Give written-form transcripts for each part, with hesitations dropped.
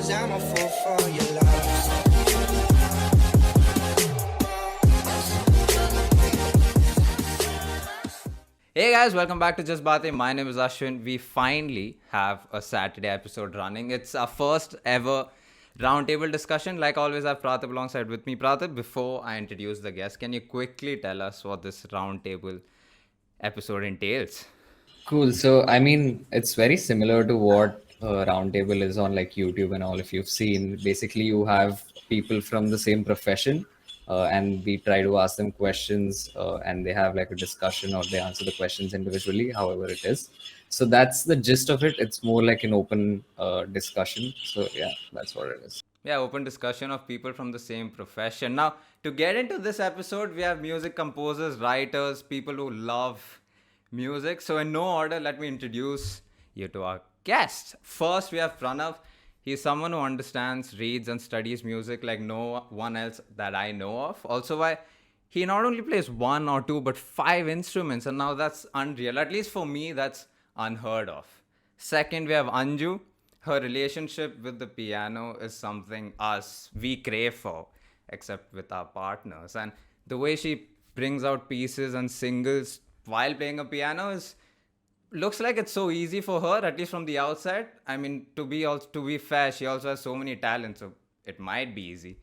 cause I'm a fool for your love. Hey guys, welcome back to Just Baatein. My name is Aswin. We finally have a Saturday episode running. It's our first ever roundtable discussion. Like always, I have Praatibh alongside with me. Praatibh, before I introduce the guest, can you quickly tell us what this roundtable episode entails? Cool. It's very similar to what Roundtable is on like YouTube and all. If you've seen, basically you have people from the same profession, and we try to ask them questions, and they have like a discussion or they answer the questions individually, however it is. So that's the gist of it. It's more like an open discussion. So yeah, that's what it is. Yeah, open discussion of people from the same profession. Now, to get into this episode, we have music composers, writers, people who love music. So, in no order, let me introduce you to our guests. First, we have Pranav. He's someone who understands, reads, and studies music like no one else that I know of. Also, why he not only plays one or two, but five instruments, and now that's unreal. At least for me, that's unheard of. Second, we have Anju. Her relationship with the piano is something us we crave for, except with our partners. And the way she brings out pieces and singles while playing a piano is looks like it's so easy for her, at least from the outside. I mean, to be fair, she also has so many talents, so it might be easy.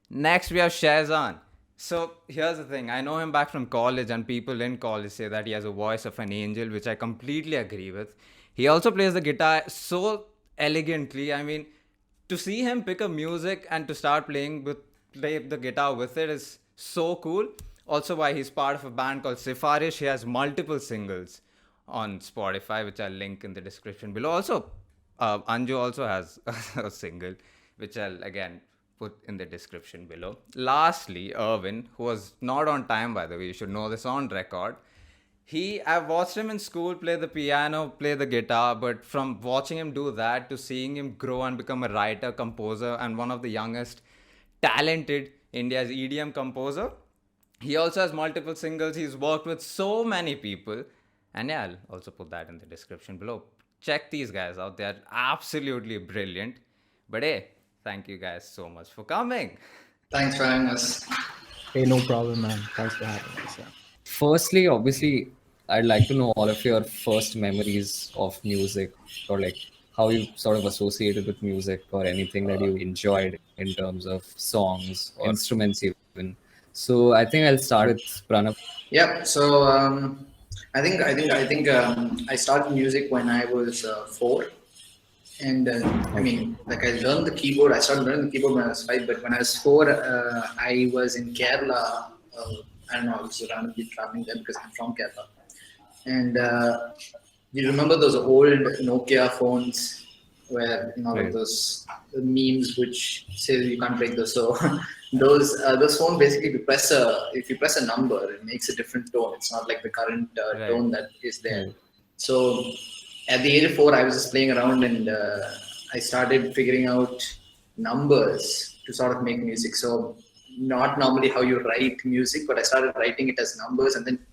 Next, we have Shehzan. So here's the thing: I know him back from college, and people in college say that he has a voice of an angel, which I completely agree with. He also plays the guitar so elegantly. I mean, to see him pick up music and to start play the guitar with it is so cool. Also, why he's part of a band called Sifarish. He has multiple singles on Spotify, which I'll link in the description below. Also, Anju also has a single, which I'll again put in the description below. Lastly, Erwin, who was not on time, by the way, you should know this on record. I've watched him in school play the piano, play the guitar, but from watching him do that to seeing him grow and become a writer, composer, and one of the youngest talented India's EDM composer, he also has multiple singles. He's worked with so many people. And yeah, I'll also put that in the description below. Check these guys out. They're absolutely brilliant. But hey, thank you guys so much for coming. Thanks for having us. Hey, no problem, man. Thanks for having us. Yeah. Firstly, obviously, I'd like to know all of your first memories of music, or like how you sort of associated with music, or anything that you enjoyed in terms of songs, or instruments even. So I think I'll start with Pranav. Yeah. So I started music when I was 4, and like I learned the keyboard. I started learning the keyboard when I was 5, but when I was 4, I was in Kerala. I don't know. I was randomly traveling there because I'm from Kerala, and you remember those old Nokia phones where Right. those memes which say you can't break those. So those phones basically, if you press a number, it makes a different tone. It's not like the current Right. tone that is there. Right. So at the age of 4, I was just playing around, and I started figuring out numbers to sort of make music. So not normally how you write music, but I started writing it as numbers and then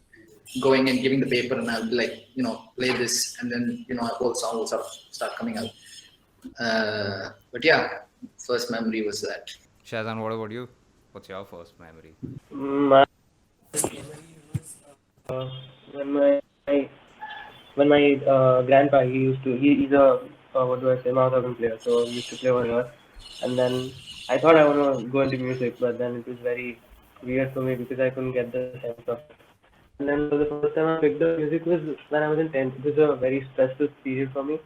going and giving the paper, and I'll be like, play this, and then a whole song will sort of start coming out. But yeah, first memory was that. Shazan, what about you? What's your first memory? My uh, when my when my grandpa he's a what do I say mouth organ player, so he used to play over here, and then I thought I want to go into music, but then it was very weird for me because I couldn't get the sense of it. And then for the first time I picked up music was when I was in 10th. It was a very stressful period for me,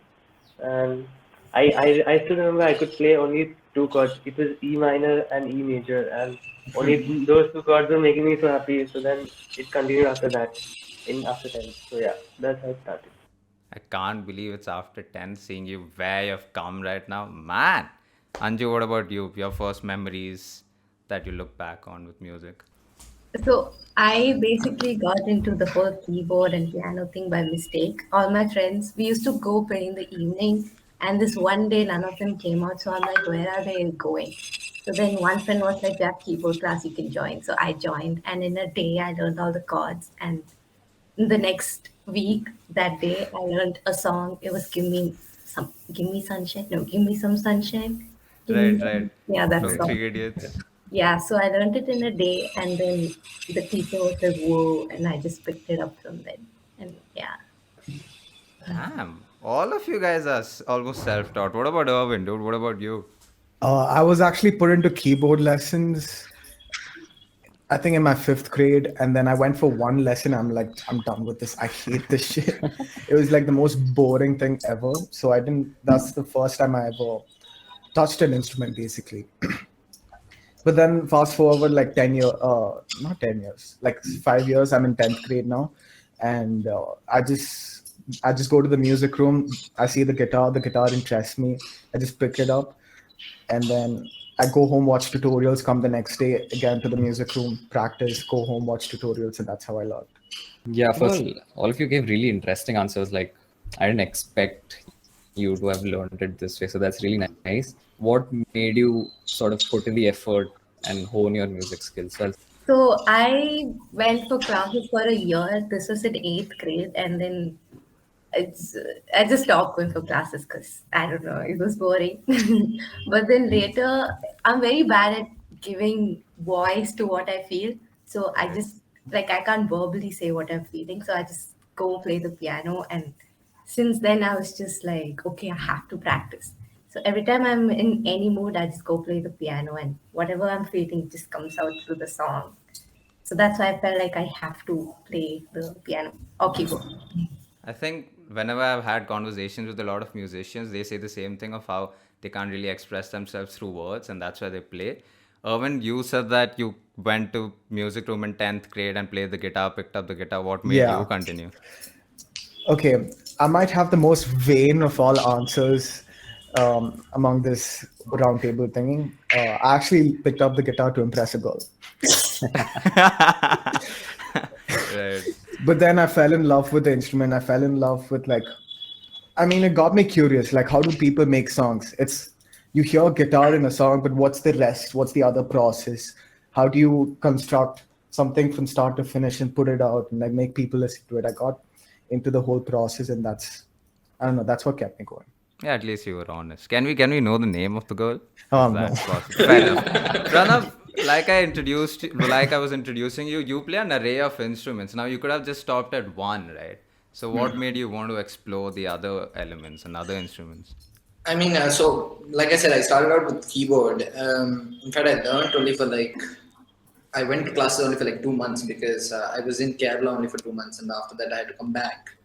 and I still remember I could play only two chords. It was E minor and E major, and only those two chords were making me so happy. So then it continued after that, in after 10th. So yeah, that's how it started. I can't believe it's after 10 seeing you where you've come right now. Man! Anju, what about you? Your first memories that you look back on with music? So I basically got into the whole keyboard and piano thing by mistake. All my friends, we used to go play in the evening, and this one day none of them came out. So I'm like, where are they going? So then one friend was like, that keyboard class you can join. So I joined, and in a day I learned all the chords. And the next week, that day, I learned a song. It was Give Me Some Sunshine. No, Give Me Some Sunshine. Right. Yeah, that's From Right. all. Three Idiots. Yeah, so I learned it in a day, and then the teacher was like, "Whoa!" and I just picked it up from then. And yeah, Damn. All of you guys are almost self-taught. What about Erwin, dude? What about you? I was actually put into keyboard lessons, I think in my fifth grade, and then I went for one lesson. I'm like, I'm done with this. I hate this shit. It was like the most boring thing ever. So I didn't. That's the first time I ever touched an instrument, basically. But then fast forward like 10 years, not 10 years, like 5 years. I'm in 10th grade now, and I just go to the music room. I see the guitar. The guitar interests me. I just pick it up, and then I go home, watch tutorials. Come the next day again to the music room, practice. Go home, watch tutorials, and that's how I learned. Yeah, first of all of you gave really interesting answers. Like, I didn't expect you to have learned it this way. So that's really nice. What made you sort of put in the effort and hone your music skills? So so I went for classes for a year. This was in eighth grade, and then it's I just stopped going for classes because I don't know, it was boring. But then later, I'm very bad at giving voice to what I feel. So I Right. just like I can't verbally say what I'm feeling. So I just go play the piano, and since then I was just like, okay, I have to practice. So every time I'm in any mood, I just go play the piano, and whatever I'm feeling just comes out through the song. So that's why I felt like I have to play the piano or keyboard. I think whenever I've had conversations with a lot of musicians, they say the same thing of how they can't really express themselves through words, and that's why they play. Erwin, you said that you went to music room in 10th grade and played the guitar, picked up the guitar. What made you Yeah. continue? Okay. I might have the most vain of all answers among this round table thingy. I actually picked up the guitar to impress a girl. Right. But then I fell in love with the instrument. I fell in love with like, I mean, it got me curious. Like, how do people make songs? It's you hear guitar in a song, but what's the rest? What's the other process? How do you construct something from start to finish and put it out and like make people listen to it? I got into the whole process, and I don't know, that's what kept me going. Yeah, at least you were honest. Can we know the name of the girl? If No. that's possible. Fair enough. Pranav, like I was introducing you, you play an array of instruments. Now you could have just stopped at one, right? So what made you want to explore the other elements and other instruments? I mean, so like I said, I started out with keyboard. In fact, I learned only for like I went to classes only for like 2 months because I was in Kerala only for 2 months, and after that I had to come back.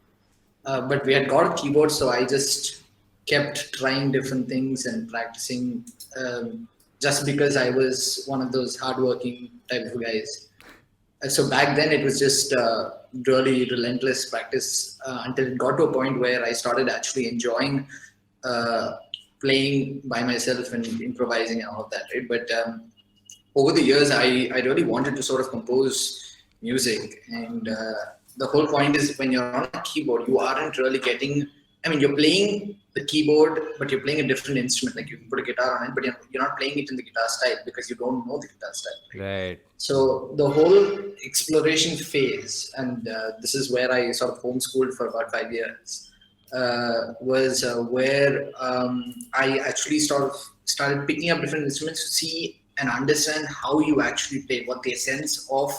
But we had got a keyboard, so I just kept trying different things and practicing. Just because I was one of those hardworking type of guys. So back then it was just really relentless practice until it got to a point where I started actually enjoying uh, playing by myself and improvising and all of that, right? But over the years, I really wanted to sort of compose music, and the whole point is when you're on a keyboard, you aren't really getting. I mean, you're playing the keyboard, but you're playing a different instrument. Like you can put a guitar on it, but you're not playing it in the guitar style because you don't know the guitar style. Right? Right. So the whole exploration phase, and this is where I sort of homeschooled for about 5 years, was where I actually sort of started picking up different instruments to see and understand how you actually play, what the essence of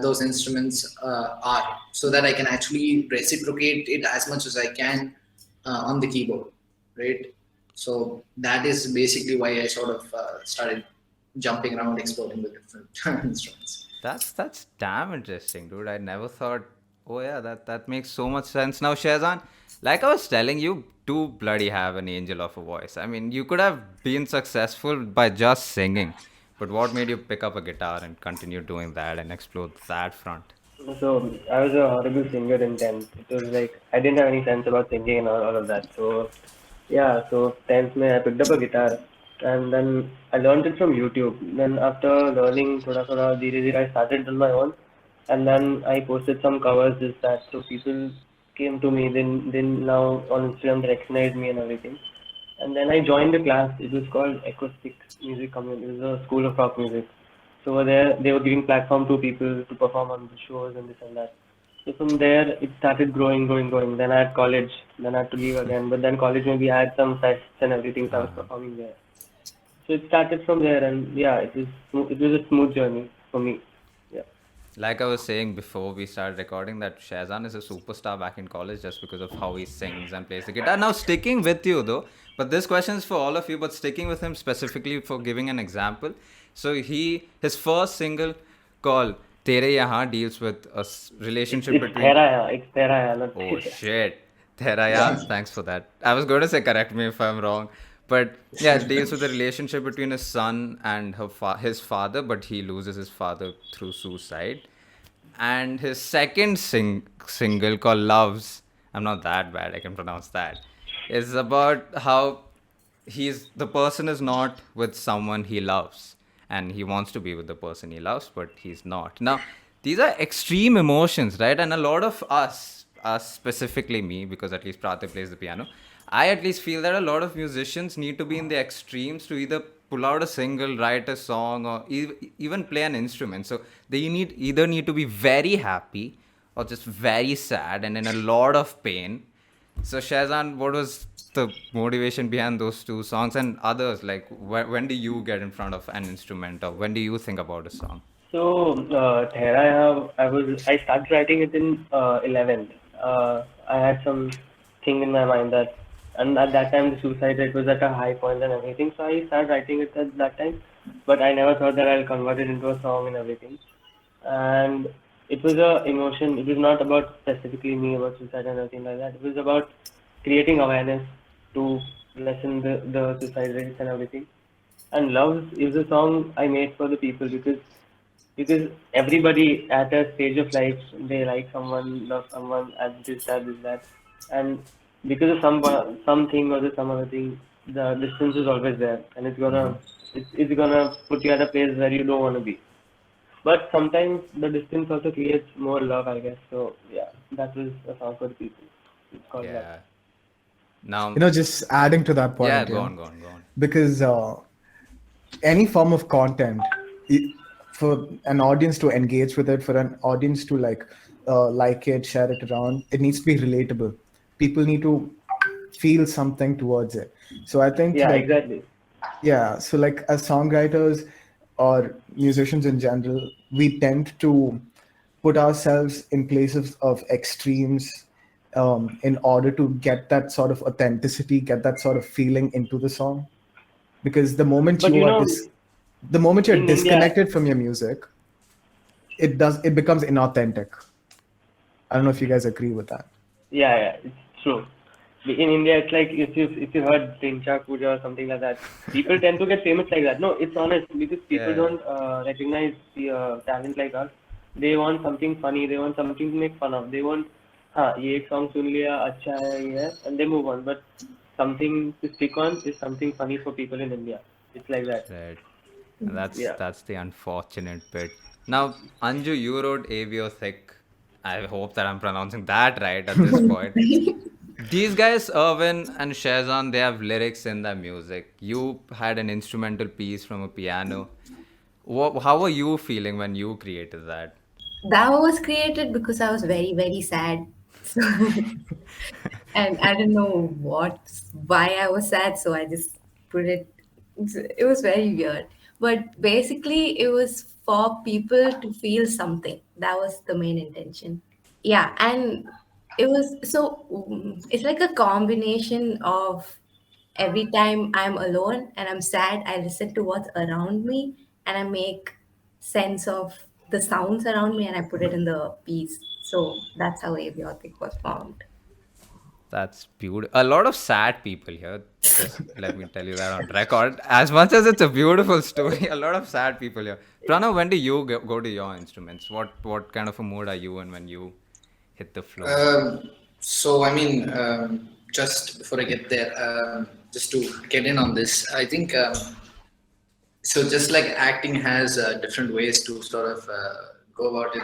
those instruments are, so that I can actually reciprocate it as much as I can on the keyboard, right? So that is basically why I sort of started jumping around, exploring the different instruments. That's damn interesting, dude. I never thought. Oh yeah, that makes so much sense. Now, Shehzan, like I was telling you, do bloody have an angel of a voice. I mean, you could have been successful by just singing, but what made you pick up a guitar and continue doing that and explore that front? So I was a horrible singer in 10th. It was like I didn't have any sense about singing and all of that. So yeah, so 10th May I picked up a guitar and then I learned it from YouTube. Then after learning thoda thoda dheere dheere I started on my own and then I posted some covers this that so people came to me then now on Instagram they recognized me and everything. And then I joined a class. It was called Acoustic Music Community. It was a school of rock music. So over there, they were giving platform to people to perform on the shows and this and that. So from there, it started growing. Then I had college. Then I had to leave again. But then college maybe I had some fests and everything, so I was performing there. So it started from there, and yeah, it was a smooth journey for me. Yeah. Like I was saying before we started recording, that Shehzan is a superstar back in college just because of how he sings and plays the guitar. Now, sticking with you though, but this question is for all of you, but sticking with him specifically for giving an example. So his first single called Tere Yahan deals with a relationship It's between. Theraya. It's Theraya, not Oh Theraya. shit. Theraya, thanks for that. I was going to say correct me if I'm wrong. But yeah, it deals with the relationship between his son and his father, but he loses his father through suicide. And his second single called Loves, I'm not that bad, I can pronounce that, is about how the person is not with someone he loves, and he wants to be with the person he loves, but he's not. Now, these are extreme emotions, right? And a lot of us specifically me, because at least Praatibh plays the piano, I at least feel that a lot of musicians need to be in the extremes to either pull out a single, write a song, or even play an instrument. So they either need to be very happy or just very sad and in a lot of pain. So Shehzan, what was the motivation behind those two songs and others? Like, when do you get in front of an instrument, or when do you think about a song? So, Theraya, I started writing it in 11th. I had some thing in my mind that, and at that time the suicide rate was at a high point and everything. So I started writing it at that time, but I never thought that I'll convert it into a song and everything. And it was a emotion. It was not about specifically me about suicide and everything like that. It was about creating awareness to lessen the suicide rates and everything. And Loves is a song I made for the people because everybody at a stage of life they like someone, love someone, and this that, and because of something or some other thing, the distance is always there, and it's gonna put you at a place where you don't want to be. But sometimes the distance also creates more love, I guess. So yeah, that was a song for the people. It's called Love. Yeah. Now, Just adding to that yeah, point, go on, go on, go on. because any form of content, for an audience to engage with it, for an audience to like it, share it around, it needs to be relatable. People need to feel something towards it. So I think, Yeah, exactly. yeah, so like as songwriters or musicians in general, we tend to put ourselves in places of extremes, in order to get that sort of authenticity, get that sort of feeling into the song. Because But you know, the moment you're in India, disconnected from your music, it becomes inauthentic. I don't know if you guys agree with that. yeah, it's true. In India, it's like if you heard Tincha Puja or something like that, people tend to get famous like that. No, it's honest because people Yeah. don't recognize the talent like us. They want something funny. They want something to make fun of. They want, ये एक song सुन लिया अच्छा है ये है, and they move on. But something to stick on is something funny for people in India. It's like that. Right. And Yeah. that's the unfortunate bit. Now, Anju, you wrote Avio Thick. I hope that I'm pronouncing that right at this point. These guys, Erwin and Shehzan, they have lyrics in their music. You had an instrumental piece from a piano. How were you feeling when you created that? That was created because I was very, very sad. So, and I don't know why I was sad, so I just put it. It was very weird. But basically, it was for people to feel something. That was the main intention. Yeah, and it was so it's like a combination of every time I'm alone and I'm sad, I listen to what's around me and I make sense of the sounds around me and I put it in the piece. So that's how Aviotic was formed. That's beautiful. A lot of sad people here. Just let me tell you that on record. As much as it's a beautiful story, a lot of sad people here. Pranav, when do you go to your instruments? What kind of a mood are you in when you hit the floor? So, I mean, just before I get there, just to get in on this, I think so. Just like acting has different ways to sort of go about it.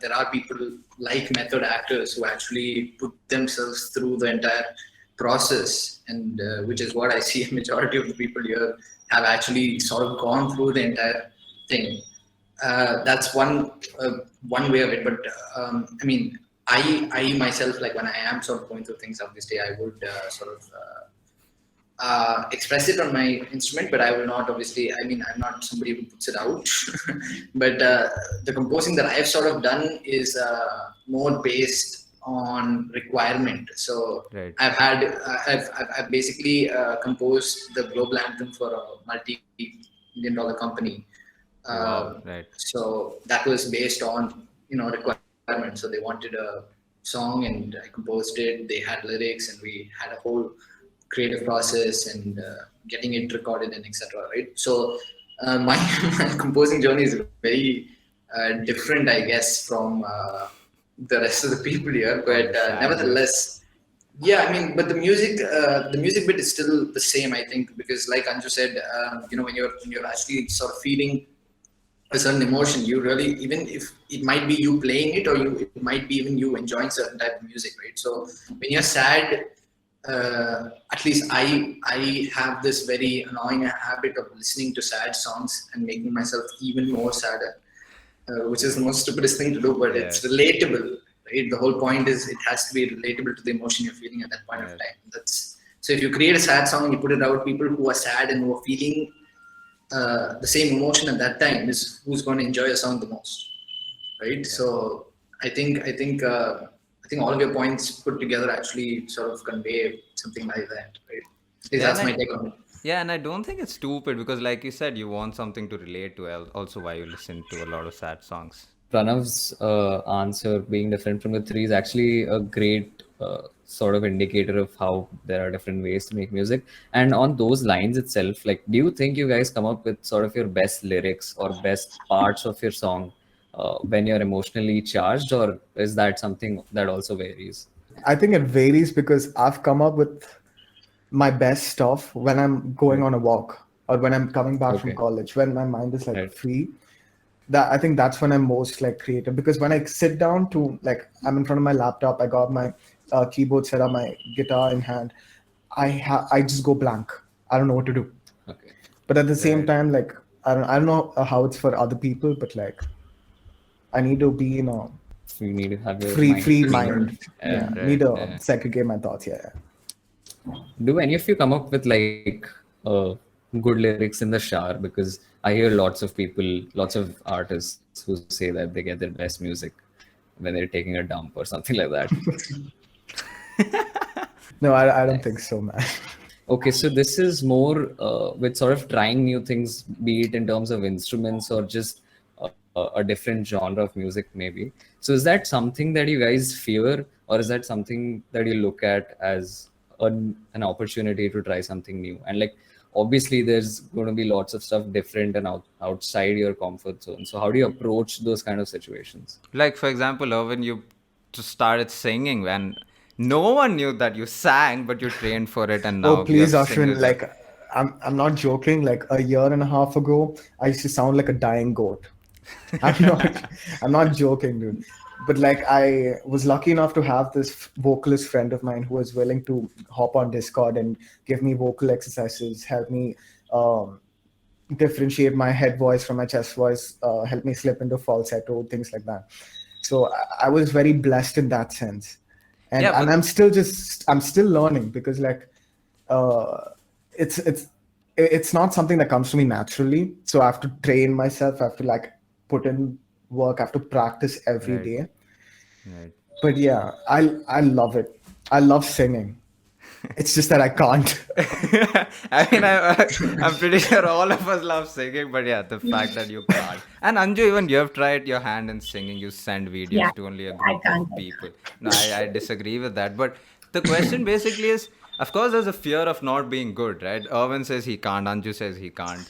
There are people like method actors who actually put themselves through the entire process, and which is what I see a majority of the people here have actually sort of gone through the entire thing. That's one way of it. But I mean, I myself, like when I am sort of going through things, obviously I would sort of express it on my instrument, but I will not obviously. I mean, I'm not somebody who puts it out. But the composing that I've sort of done is more based on requirement. So Right. I've basically composed the global anthem for a multi-million dollar company. Wow. Right. So that was based on requirements. So they wanted a song, and I composed it. They had lyrics, and we had a whole creative process and getting it recorded and etc. Right. So my my composing journey is very different, I guess, from the rest of the people here. But nevertheless, yeah, I mean, but the music bit is still the same, I think, because like Anju said, when you're actually sort of feeling a certain emotion, you really, even if it might be you playing it, or it might be even you enjoying certain type of music, right? So when you're sad, at least I have this very annoying habit of listening to sad songs and making myself even more sadder, which is the most stupidest thing to do, but it's relatable, right? The whole point is it has to be relatable to the emotion you're feeling at that point of time. That's so if you create a sad song and you put it out, people who are sad and who are feeling the same emotion at that time is who's going to enjoy a song the most, right? So I think all of your points put together actually sort of convey something like that, right? At least that's my take on it. Yeah, and I don't think it's stupid because, like you said, you want something to relate to. Also, why you listen to a lot of sad songs. Pranav's answer being different from the three is actually a great sort of indicator of how there are different ways to make music. And on those lines itself, like, do you think you guys come up with sort of your best lyrics or best parts of your song when you're emotionally charged, or is that something that also varies? I think it varies because I've come up with my best stuff when I'm going on a walk or when I'm coming back from Okay. college, when my mind is like Right. free. That I think that's when I'm most like creative, because when I sit down to, like, I'm in front of my laptop, I got my keyboard set up, my guitar in hand, I just go blank. I don't know what to do. Okay. But at the same Right. time, like, I don't know how it's for other people, but like I need to be in a So you need to have your free mind free clear. mind. Yeah, Right, need to yeah. segregate my thoughts. Yeah. Do any of you come up with like good lyrics in the shower? Because I hear lots of people, lots of artists who say that they get their best music when they're taking a dump or something like that. No, I don't think so, man. Okay, so this is more with sort of trying new things, be it in terms of instruments or just a different genre of music, maybe. So is that something that you guys fear, or is that something that you look at as an opportunity to try something new? And like, obviously, there's going to be lots of stuff different and outside your comfort zone. So how do you approach those kind of situations? Like, for example, Erwin, you just started singing when no one knew that you sang, but you trained for it, and Oh, now you please, have Ashwin. singers. Like, I'm not joking. Like a year and a half ago, I used to sound like a dying goat. I'm not I'm not joking, dude. But like, I was lucky enough to have this vocalist friend of mine who was willing to hop on Discord and give me vocal exercises, help me um, differentiate my head voice from my chest voice, help me slip into falsetto, things like that. So I was very blessed in that sense, and Yeah, but I'm still learning, because like uh, it's not something that comes to me naturally. So I have to train myself. I have to like put in work. I have to practice every right, day. right. But yeah, I love it. I love singing. It's just that I can't. I mean, I'm pretty sure all of us love singing, but yeah, the fact that you can't. And Anju, even you have tried your hand in singing. You send Yeah, videos to only a I group of can't. people. No, I disagree with that. But the question basically is, of course, there's a fear of not being good, right? Erwin says he can't. Anju says he can't.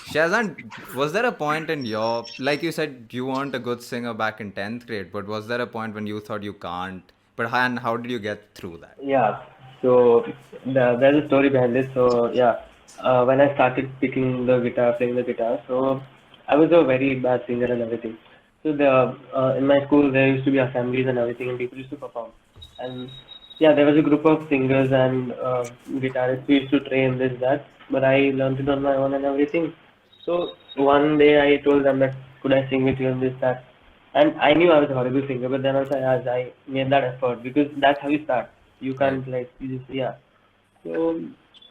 Shehzan, was there a point in your, like you said, you weren't a good singer back in 10th grade, but was there a point when you thought you can't? But and how did you get through that? Yeah. So there's a story behind it. So yeah, when I started picking the guitar, playing the guitar, so I was a very bad singer and everything. So in my school there used to be assemblies and everything, and people used to perform. And yeah, there was a group of singers and guitarists who used to train this that, but I learned it on my own and everything. So one day I told them that could I sing with you and this that, and I knew I was a horrible singer, but then also as I made that effort because that's how you start. You Right. can't like you just yeah. So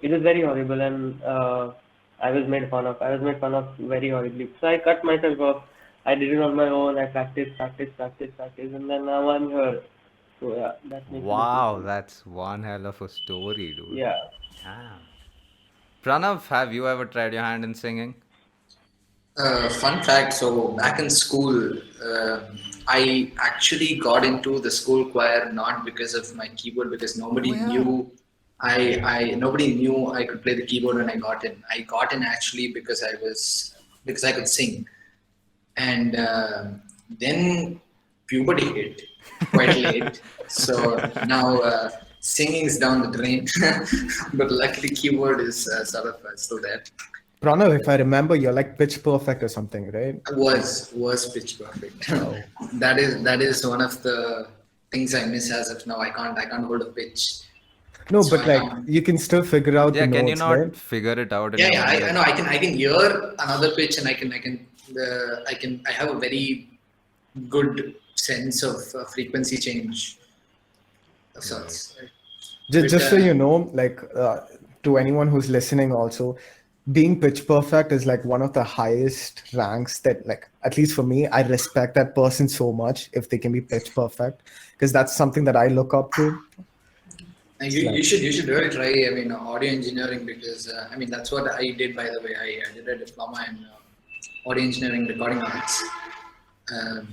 it was very horrible, and I was made fun of. I was made fun of very horribly. So I cut myself off. I did it on my own. I practiced, and then now I'm here. So yeah, that makes a difference. Wow, that's one hell of a story, dude. Yeah. Damn. Pranav, have you ever tried your hand in singing? Fun fact, so back in school, I actually got into the school choir not because of my keyboard, because nobody knew nobody knew I could play the keyboard when I got in. I got in actually because I could sing. And then puberty hit quite late. So now singing is down the drain, but luckily keyboard is sort of still there. Pranav, if I remember, you're like pitch perfect or something, right? Was pitch perfect. That is one of the things I miss as of now. I can't hold a pitch. No, So but I like can't. you can still figure out Yeah, the can you notes, not right? figure it out in Yeah, your yeah. head? I know. I can hear another pitch, and I have a very good sense of frequency change of sorts. Right? Just so But, you know, like to anyone who's listening, also, being pitch perfect is like one of the highest ranks that, like, at least for me, I respect that person so much if they can be pitch perfect, because that's something that I look up to. and you should really try. I mean, audio engineering, because I mean that's what I did. By the way, I did a diploma in audio engineering, recording arts. Um,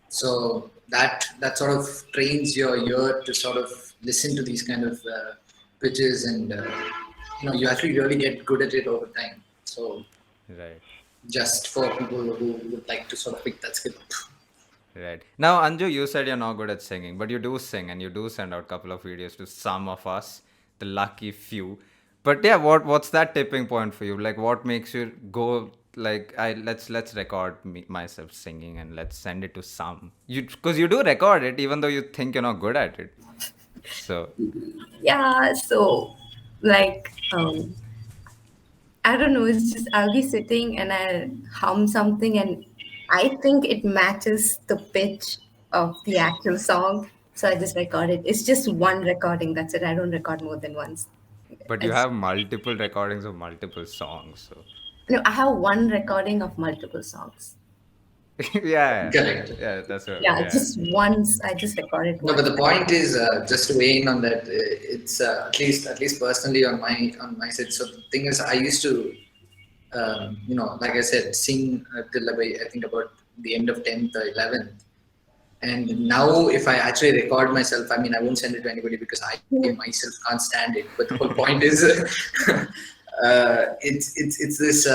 so that sort of trains your ear to sort of listen to these kind of pitches, and you actually really get good at it over time. So Right. just for people who would like to sort of pick that skill up. Right. Now, Anju, you said you're not good at singing, but you do sing and you do send out a couple of videos to some of us, the lucky few. But yeah, what's that tipping point for you? Like, what makes you go like, let's record myself singing and let's send it to some. Because you do record it, even though you think you're not good at it. So Yeah, so like I don't know, it's just I'll be sitting and I'll hum something and I think it matches the pitch of the actual song. So I just record it. It's just one recording, that's it. I don't record more than once. but you It's, have multiple recordings of multiple songs. So no, I have one recording of multiple songs. yeah, Correct. yeah, that's what. Yeah, Yeah, just once. I just recorded No, but once. the point is, just to weigh in on that, it's at least personally on my side. So the thing is, I used to, like I said, sing till I think about the end of 10th or 11th. And now, if I actually record myself, I mean, I won't send it to anybody because I myself can't stand it. But the whole point is, it's this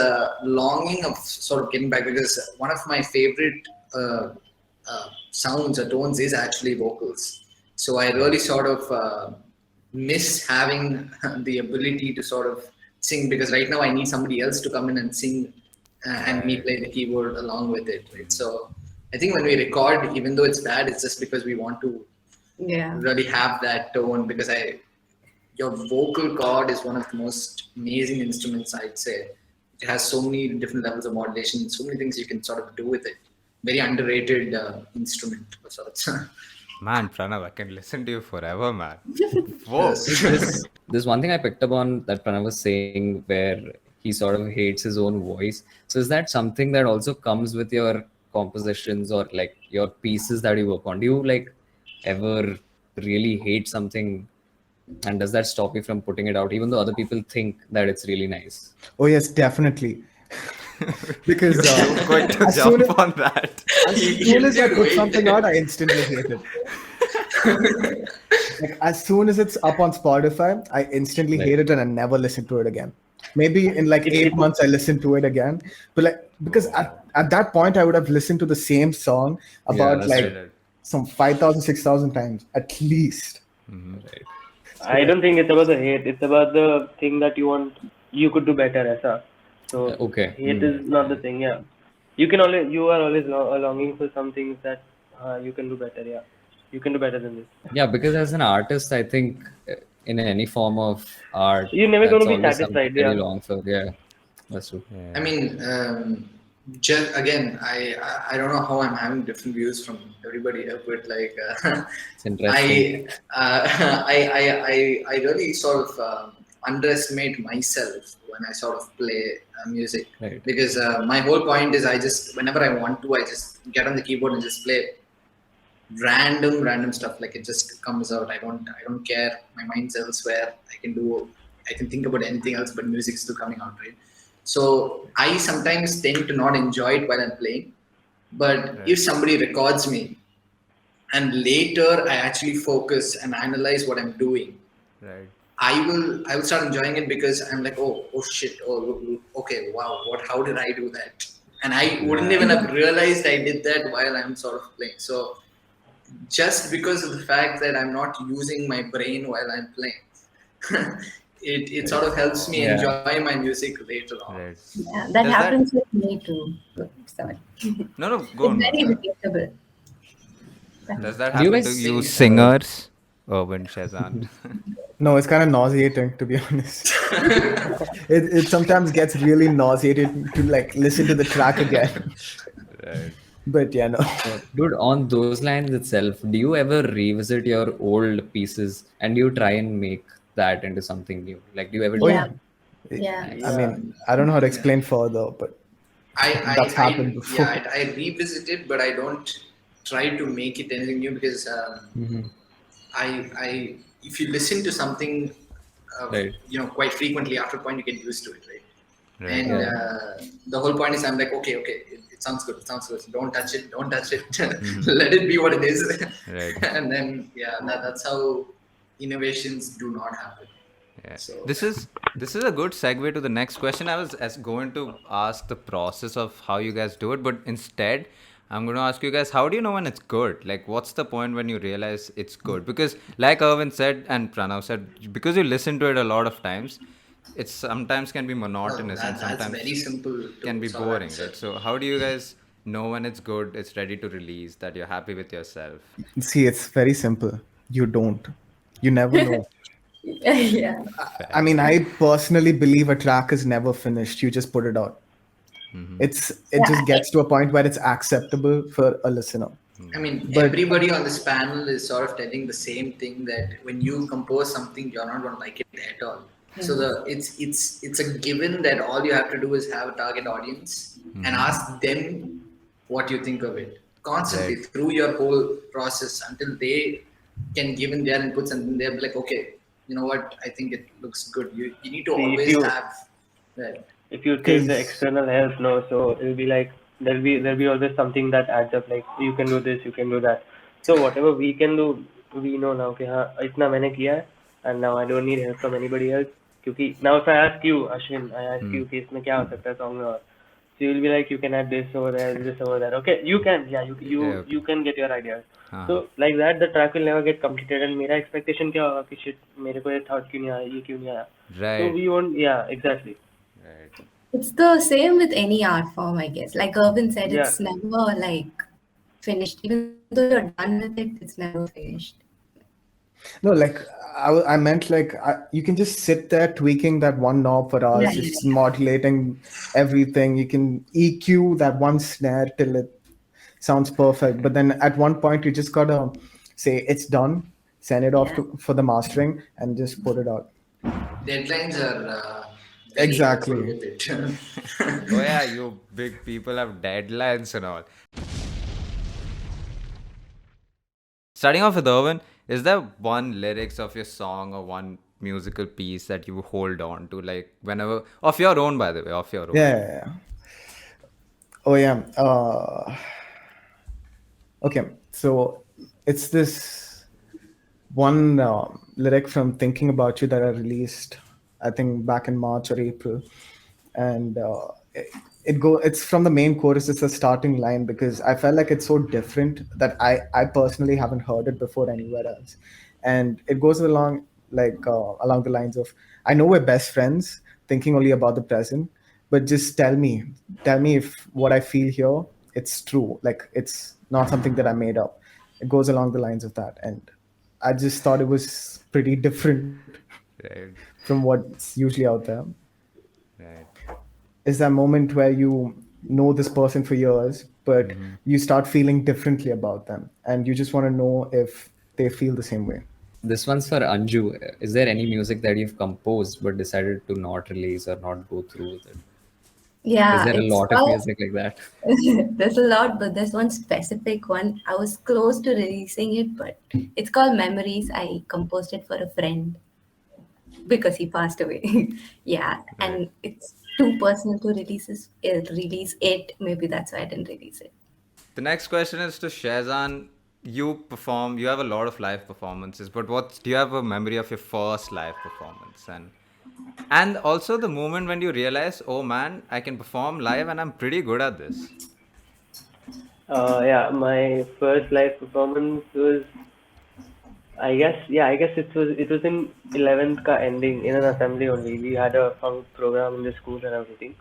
longing of sort of getting back, because one of my favorite sounds or tones is actually vocals. So I really sort of miss having the ability to sort of sing, because right now I need somebody else to come in and sing and me play the keyboard along with it. Right? So I think when we record, even though it's bad, it's just because we want to Yeah. really have that tone, because your vocal cord is one of the most amazing instruments, I'd say. It has so many different levels of modulation, so many things you can sort of do with it. Very underrated instrument of sorts. man, Pranav, I can listen to you forever, man. Whoa. There's one thing I picked up on that Pranav was saying where he sort of hates his own voice. So is that something that also comes with your compositions or like your pieces that you work on? Do you like ever really hate something, and does that stop you from putting it out even though other people think that it's really nice? Oh yes, definitely. Because You're going to as soon jump as, on that. as soon as I put something out, I instantly hate it. Like as soon as it's up on Spotify, I instantly hate it and I never listen to it again. Maybe in like 8 months I listen to it again, but like because at that point I would have listened to the same song about that's like right. some 5,000, 6,000 times at least. Right. I don't think it's about the hate. It's about the thing that you could do better, Asa. So Okay. hate is not the thing. Yeah, you are always longing for some things that you can do better. Yeah, you can do better than this. Yeah, because as an artist, I think in any form of art, You're never that's gonna be always satisfied, something that you yeah. long for. Yeah, that's true. I mean, just again, I don't know how I'm having different views from everybody here, but like It's interesting. I really sort of underestimate myself when I sort of play music. Right. Because my whole point is I just, whenever I want to, I just get on the keyboard and just play random stuff. Like it just comes out. I don't care. My mind's elsewhere. I can think about anything else, but music's still coming out, right? So I sometimes tend to not enjoy it while I'm playing. But if somebody records me and later I actually focus and analyze what I'm doing, Right. I will start enjoying it because I'm like, oh shit, okay, wow, how did I do that? And I wouldn't even have realized I did that while I'm sort of playing. So just because of the fact that I'm not using my brain while I'm playing, it sort of helps me Yeah. enjoy my music later on. Right. Yeah, that Does happens with me too. Sorry. No, go on. It's very Go on. relatable. Does that Do you happen to guys you sing? singers, Erwin, Shehzan? No, it's kind of nauseating, to be honest. It sometimes gets really nauseating to like listen to the track again. Right. But yeah, no. Dude, on those lines itself, do you ever revisit your old pieces and do you try and make that into something new? Like, do you ever Oh do yeah. that? Yeah. I mean, I don't know how to explain further, but that's happened before. I revisit it, but I don't try to make it anything new because I if you listen to something, Right. quite frequently, after a point you get used to it, right? Right. And Yeah. the whole point is I'm like, okay, it sounds good, Don't touch it. Let it be what it is. Right. And then that's how innovations do not happen. Yeah. So This is a good segue to the next question. I was going to ask the process of how you guys do it, but instead I'm going to ask you guys, how do you know when it's good? Like, what's the point when you realize it's good? Because like Erwin said and Pranav said, because you listen to it a lot of times, it sometimes can be monotonous and that's sometimes very simple to can be sort of boring, answer. right? So how do you guys know when it's good, it's ready to release, that you're happy with yourself? See, it's very simple. You don't. You never know. Yeah. I mean, I personally believe a track is never finished. You just put it out. It just gets to a point where it's acceptable for a listener. I mean, But- everybody on this panel is sort of telling the same thing, that when you compose something, you're not going to like it at all. So it's a given that all you have to do is have a target audience and ask them what you think of it constantly through your whole process until they can give in their inputs, and then they'll be like, okay, you know what, I think it looks good. You need to See, if always you- have that. If you take the 'Cause- external help, no, so it'll be like there'll be always something that adds up. Like you can do this, you can do that. So whatever we can do, we know now. Okay, हाँ इतना मैंने किया है, and now I don't need help from anybody else. क्योंकि now if I ask you, Ashwin, I ask you कि इसमें क्या हो सकता है song में और, so you'll be like, you can add this over there, this over there. Okay, you can, yeah, you can get your ideas. So like that, the track will never get completed. And मेरा expectation क्या होगा कि shit मेरे को ये thought क्यों नहीं आया, ये क्यों नहीं आया. So Right. we won't, yeah, exactly. Right. It's the same with any art form, I guess. Like Irvin said, Yeah. it's never like finished. Even though you're done with it, it's never finished. No, like I meant like you can just sit there tweaking that one knob for hours, Yeah, just modulating everything. You can EQ that one snare till it sounds perfect. But then at one point, you just gotta say it's done, send it off for the mastering, and just put it out. Deadlines are very Exactly. helpful with it. Oh yeah, you big people have deadlines and all. Starting off with Erwin, is there one lyrics of your song or one musical piece that you hold on to, like whenever, of your own, by the way, of your own? Yeah. Oh yeah. Okay, so it's this one lyric from "Thinking About You" that I released, I think back in March or April, and it's from the main chorus. It's the starting line because I felt like it's so different that I personally haven't heard it before anywhere else, and it goes along along the lines of, "I know we're best friends, thinking only about the present, but just tell me if what I feel here, it's true. Like it's not something that I made up." It goes along the lines of that, and I just thought it was pretty different Right. from what's usually out there. Right. Is that moment where you know this person for years, but you start feeling differently about them, and you just want to know if they feel the same way. This one's for Anju. Is there any music that you've composed but decided to not release or not go through with it? Is Yeah, there a it's lot of called. music like that? There's a lot, but there's one specific one. I was close to releasing it, but it's called Memories. I composed it for a friend because he passed away. Yeah, Right. and it's too personal to release it. Maybe that's why I didn't release it. The next question is to Shehzan. You have a lot of live performances, but do you have a memory of your first live performance? And also the moment when you realize, oh man, I can perform live and I'm pretty good at this. Yeah, my first live performance was, I guess it was in 11th ka ending in an assembly only. We had a funk program in the school and everything.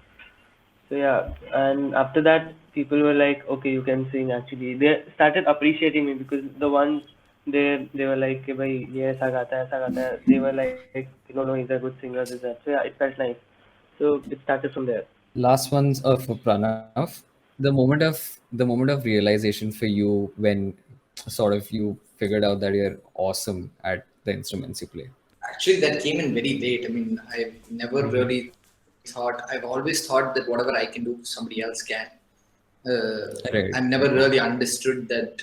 So yeah, and after that, people were like, okay, you can sing. Actually, they started appreciating me because the ones they were like, "Hey, bhai, ye aisa gata hai, aisa gata hai." They were like, no, he's a good singer, this that. So yeah, it felt nice. So it started from there. Last one's for Pranav. The moment of realization for you when sort of you figured out that you're awesome at the instruments you play. Actually, that came in very late. I mean, I've never really thought, I've always thought that whatever I can do, somebody else can. Right. I've never really understood that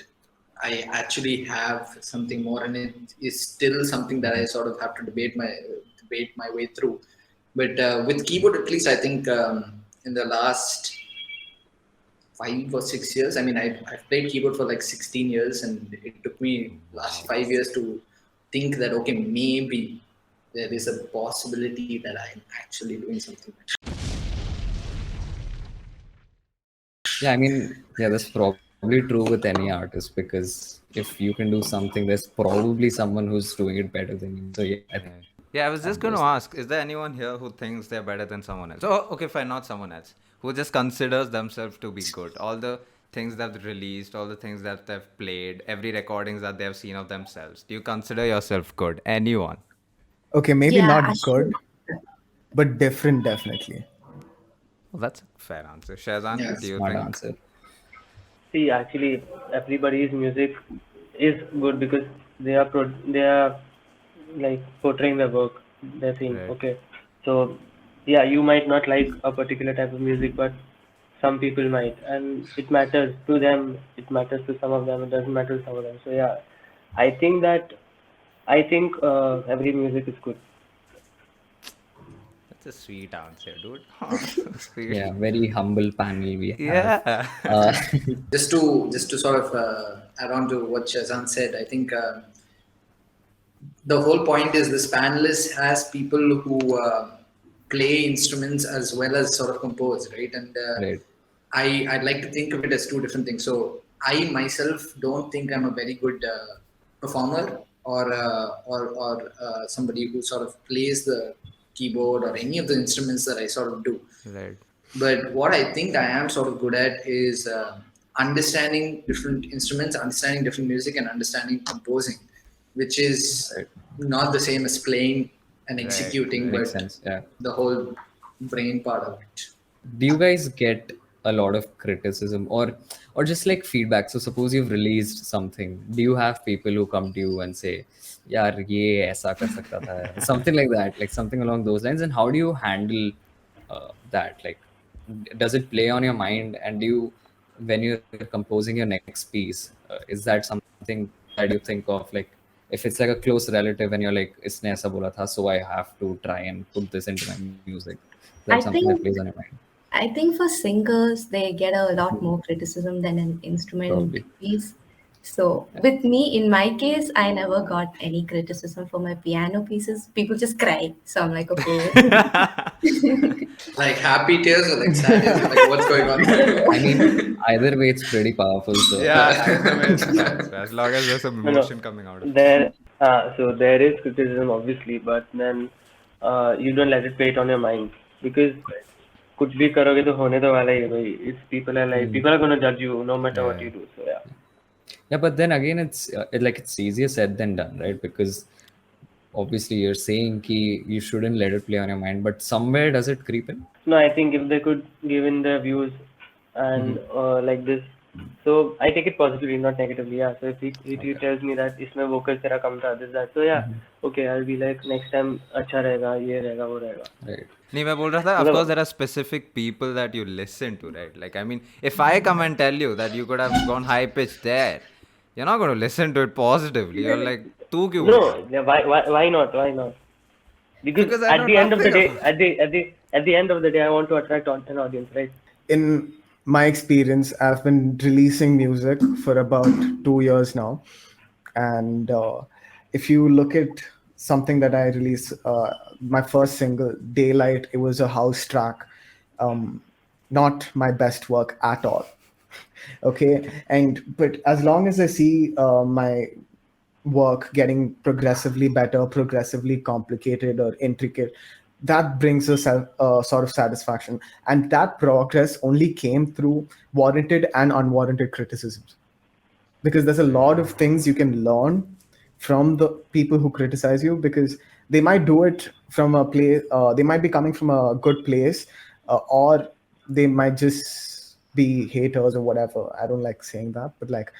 I actually have something more, and it is still something that I sort of have to debate my way through. But with keyboard, at least, I think in the last 5 or 6 years. I mean, I've played keyboard for like 16 years, and it took me last 5 years to think that okay, maybe there is a possibility that I'm actually doing something. Yeah, I mean, yeah, that's probably true with any artist because if you can do something, there's probably someone who's doing it better than you. So yeah, I think Right. Yeah, I was just going to just ask, is there anyone here who thinks they're better than someone else? Oh, okay, fine, not someone else. Who just considers themselves to be good? All the things that they've released, all the things that they've played, every recordings that they've seen of themselves. Do you consider yourself good? Anyone? Okay, maybe Yeah, not good, but different, definitely. Well, that's a fair answer. Shazan, Yeah. do you smart think? answer. See, actually, everybody's music is good because they are like portraying their work. They're saying, Right. okay, so yeah, you might not like a particular type of music, but some people might, and it matters to them. It matters to some of them. It doesn't matter to some of them. So yeah, I think that every music is good. That's a sweet answer, dude. Sweet. Yeah, very humble panel we have. Yeah. Uh, Just to sort of add on to what Shazan said, I think the whole point is this panelist has people who play instruments as well as sort of compose, right? And right. I'd like to think of it as two different things. So I myself don't think I'm a very good performer or somebody who sort of plays the keyboard or any of the instruments that I sort of do. Right. But what I think I am sort of good at is understanding different instruments, understanding different music, and understanding composing, which is Right. not the same as playing and Right. executing, Makes but sense. Yeah. the whole brain part of it. Do you guys get a lot of criticism or just like feedback? So suppose you've released something, do you have people who come to you and say, yaar ye aisa kar sakta tha, something like that, like something along those lines? And how do you handle that? Like, does it play on your mind? And do you, when you're composing your next piece, is that something that you think of, like if it's like a close relative and you're like, isne aisa bola tha, so I have to try and put this into my music? Is I that something that think plays on your mind? I think for singers they get a lot more criticism than an instrument Probably. piece. So with me, in my case, I never got any criticism for my piano pieces. People just cry. So I'm like, okay. Like happy tears or like sad tears, like what's going on? I mean, either way, it's pretty powerful. So Yeah, either way it's fine. So as long as there's some No, emotion coming out of it. so there is criticism obviously, but then you don't let it play it on your mind because कुछ भी करोगे तो होने तो वाला ही है भाई. It's people are gonna judge you no matter what Yeah. you do. So yeah. yeah, but then again, it's easier said than done, right? Because obviously you're saying ki you shouldn't let it play on your mind, but somewhere does it creep in? No, I think if they could give in their views and like this So I take it positively, not negatively. Yeah. So if he tells me that इसमें vocal तेरा कम था, this that, so yeah, okay, I'll be like next time अच्छा रहेगा, ये रहेगा, वो रहेगा. Right. नहीं मैं बोल रहा था, of course there are specific people that you listen to, right? Like I mean, if I come and tell you that you could have gone high pitch there, you're not going to listen to it positively. You're like, तू क्यों No, बोल रहा है? yeah, why not? Why not? Because Because I at know the end of the nothing day, about at the end of the day, I want to attract an audience, right? In my experience, I've been releasing music for about 2 years now. And if you look at something that I released, my first single, Daylight, it was a house track. Not my best work at all. Okay. But as long as I see my work getting progressively better, progressively complicated or intricate, that brings a sort of satisfaction. And that progress only came through warranted and unwarranted criticisms. Because there's a lot of things you can learn from the people who criticize you, because they might do it from a place, they might be coming from a good place, or they might just be haters or whatever. I don't like saying that, but like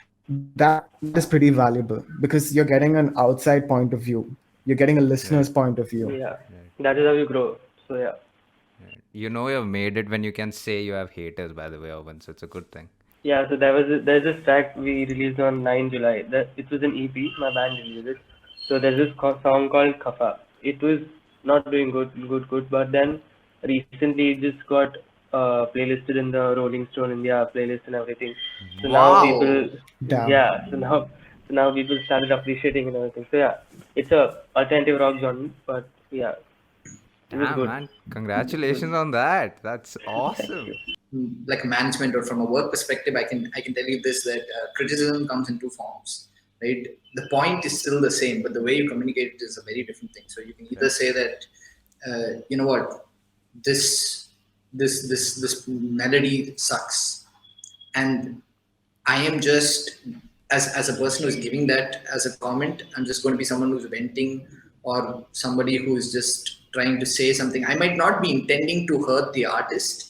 that is pretty valuable because you're getting an outside point of view. You're getting a listener's point of view. Yeah, that is how you grow. So yeah. You know you've made it when you can say you have haters, by the way, Owen, so it's a good thing. Yeah, so there's this track we released on 9 July. It was an EP, my band released it. So there's this song called Khafa. It was not doing good, but then recently it just got playlisted in the Rolling Stone India playlist and everything. So now Wow. people, Damn. yeah, so now people started appreciating and everything. So yeah, it's a alternative rock genre, but yeah, it was Damn, good. man. Congratulations on that. That's awesome. Like management or from a work perspective, I can tell you this, that criticism comes in two forms, right? The point is still the same, but the way you communicate it is a very different thing. So you can either say that, you know what, this melody sucks, and I am just as a person who's giving that as a comment, I'm just going to be someone who's venting or somebody who is just trying to say something. I might not be intending to hurt the artist,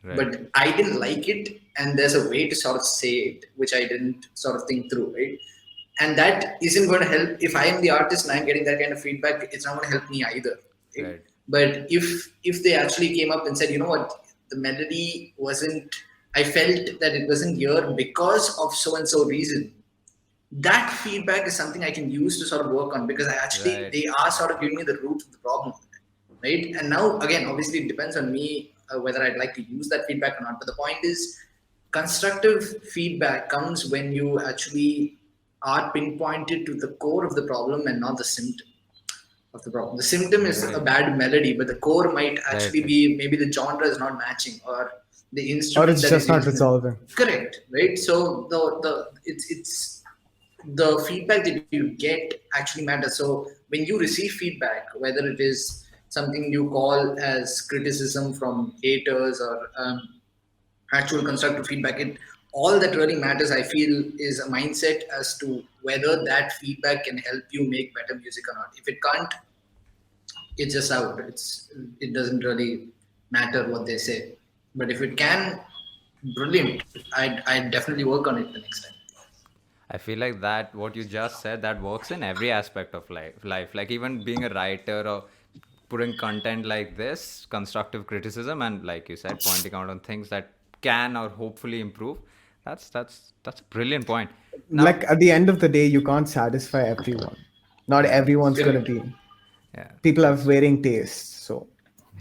Right. but I didn't like it, and there's a way to sort of say it, which I didn't sort of think through, right? And that isn't going to help. If I am the artist and I'm getting that kind of feedback, it's not going to help me either. Right. But if they actually came up and said, you know what, the melody wasn't, I felt that it wasn't here because of so and so reason, that feedback is something I can use to sort of work on, because Right. they are sort of giving me the root of the problem, right? And now again, obviously it depends on me whether I'd like to use that feedback or not. But the point is, constructive feedback comes when you actually are pinpointed to the core of the problem and not the symptom of the problem. The symptom is a bad melody, but the core might actually be maybe the genre is not matching, or the instrument Or it's that just is not used. resolving. Correct, right? So it's the feedback that you get actually matters. So when you receive feedback, whether it is something you call as criticism from haters or actual constructive feedback, all that really matters, I feel, is a mindset as to whether that feedback can help you make better music or not. If it can't, it's just out. It doesn't really matter what they say. But if it can, brilliant. I'd definitely work on it the next time. I feel like that what you just said, that works in every aspect of life. Like even being a writer or putting content like this, constructive criticism, and like you said, pointing out on things that can or hopefully improve. That's a brilliant point. Now, Like at the end of the day, you can't satisfy everyone. Not everyone's going to be. yeah. People have varying tastes. So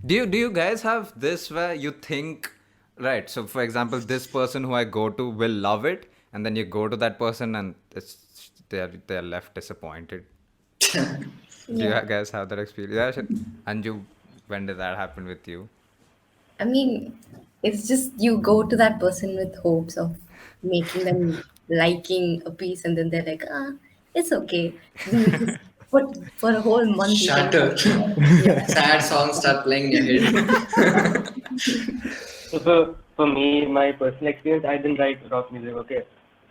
Do you guys have this where you think, right? So for example, this person who I go to will love it, and then you go to that person and they're left disappointed. Do you guys have that experience? Yeah, Anju, when did that happen with you? I mean, it's just you go to that person with hopes of making them liking a piece, and then they're like, it's okay. Then you just for a whole month you can Shatter. yeah. Sad songs start playing in your head. So for me, my personal experience, I didn't write rock music. Okay,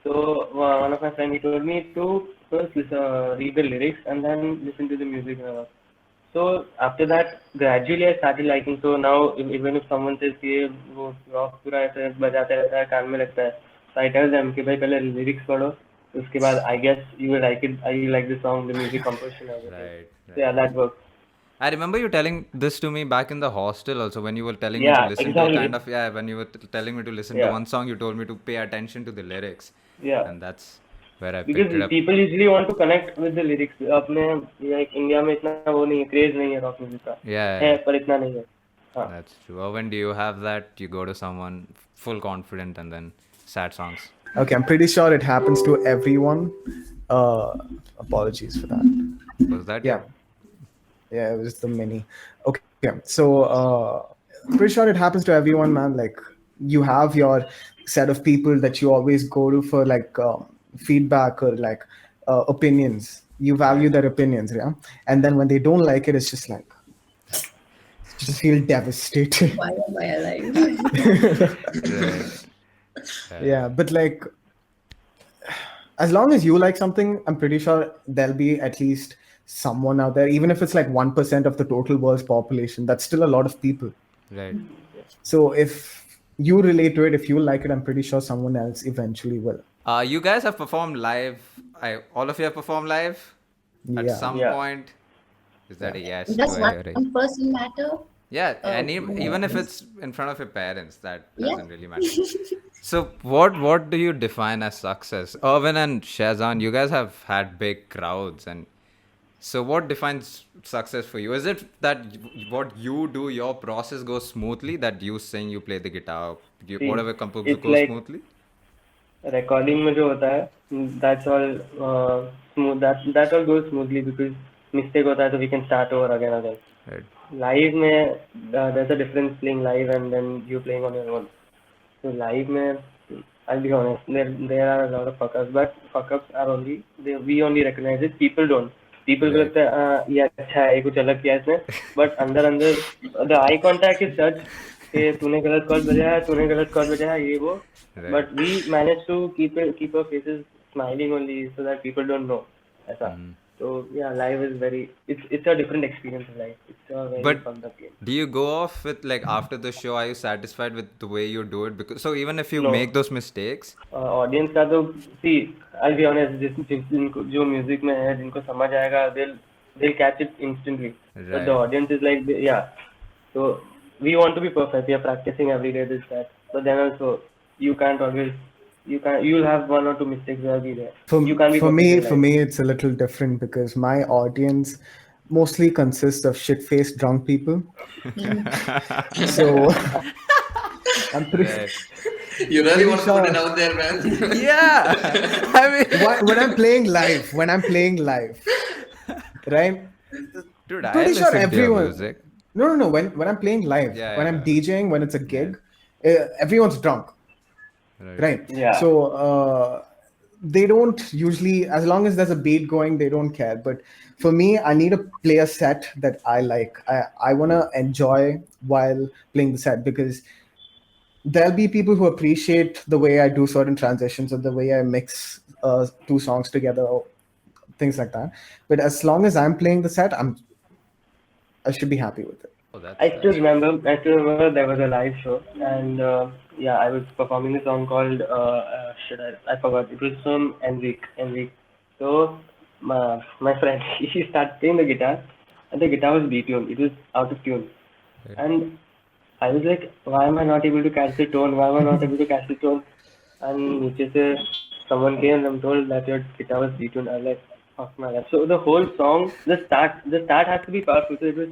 so one of my friends, he told me to first read the lyrics and then listen to the music. So after that, gradually I started liking. So now even if someone says ये वो rock पूरा ऐसे बजाता रहता है कान में लगता है, I tell them कि भाई पहले lyrics पढ़ो, उसके बाद I guess you will like it, you like the song, the music composition, everything. Right, So yeah, right. that works. I remember you telling this to me back in the hostel also, when you were telling me to Yeah, listen to a exactly. kind of, yeah, when you were telling me to listen to Yeah, one song, you told me to pay attention to the lyrics. yeah. And that's where I Because picked it up. people usually want to connect with the lyrics. अपने like India में इतना वो नहीं है, craze नहीं है rock music का, Yeah, है yeah, पर इतना नहीं है. हाँ. that's true. Or when do you have that? You go to someone full confident and then sad songs. Okay, I'm pretty sure it happens to everyone. Apologies for that. Was that Yeah. Yeah, it was the mini. Okay, so pretty sure it happens to everyone, man. Like you have your set of people that you always go to for like feedback or like opinions. You value their opinions, yeah. And then when they don't like it, it's just like just feel devastated. Why am I alive? Right. Yeah, but like as long as you like something, I'm pretty sure there'll be at least someone out there, even if it's like 1% of the total world's population. That's still a lot of people. Right. So if you relate to it, if you like it, I'm pretty sure someone else eventually will. You guys have performed live. All of you have performed live at Yeah. some Yeah. point. Is that a yes? Does Do I hear it? one person matter? Yeah, Oh, and yeah. even if it's in front of your parents, that Yeah. doesn't really matter. So what do you define as success? Erwin and Shehzan, you guys have had big crowds, and so what defines success for you? Is it that what you do, your process goes smoothly, that you sing, you play the guitar, See, whatever composes it's goes like smoothly? recording में जो होता है, that's all smooth. That all goes smoothly because mistake होता है तो we can start over again. Right. Live में there's a difference playing live and then you playing on your own. So live में, I'll be honest, there are a lot of fuck ups, but fuck ups are only we only recognize it. People don't. People को Right. लगता है ये अच्छा है, ये कुछ अलग किया इसने. But अंदर the eye contact is such कि तूने गलत कॉर्ड बजाया, तूने गलत कॉर्ड बजाया, ये वो. Right. But we manage to keep our faces smiling only so that people don't know. ऐसा. So yeah, live is it's a different experience in life. It's a very But fun game. do you go off with, like, after the show, are you satisfied with the way you do it? Because so even if you No. make those mistakes, Audience का तो see, I'll be honest, जिनको जो music में है, जिनको समझ आएगा, they'll catch it instantly. But Right. the audience is like, yeah. So we want to be perfect. We are practicing every day this that. But then also you'll have one or two mistakes where be there. You can't be For perfect me, in for life. me, it's a little different because my audience mostly consists of shit-faced drunk people. So I'm pretty. right. You really want to put sure. it out there, man? Yeah, I mean, When I'm playing live, right? dude, I Pretty sure listen to your everyone. music. No. When I'm playing live, Yeah, when yeah. I'm DJing, when it's a gig, everyone's drunk, right? Yeah. So they don't usually, as long as there's a beat going, they don't care. But for me, I need to play a set that I like. I want to enjoy while playing the set because there'll be people who appreciate the way I do certain transitions or the way I mix two songs together, or things like that. But as long as I'm playing the set, I should be happy with it. Oh, that's I still remember there was a live show and yeah, I was performing a song called I forgot, it was from Enrique. So my friend he started playing the guitar and the guitar was detuned, it was out of tune. Right. And I was like, why am I not able to catch the tone? And नीचे से someone came and told that your guitar was detuned. I was like, fuck my life. So the whole song, the start has to be powerful. So it was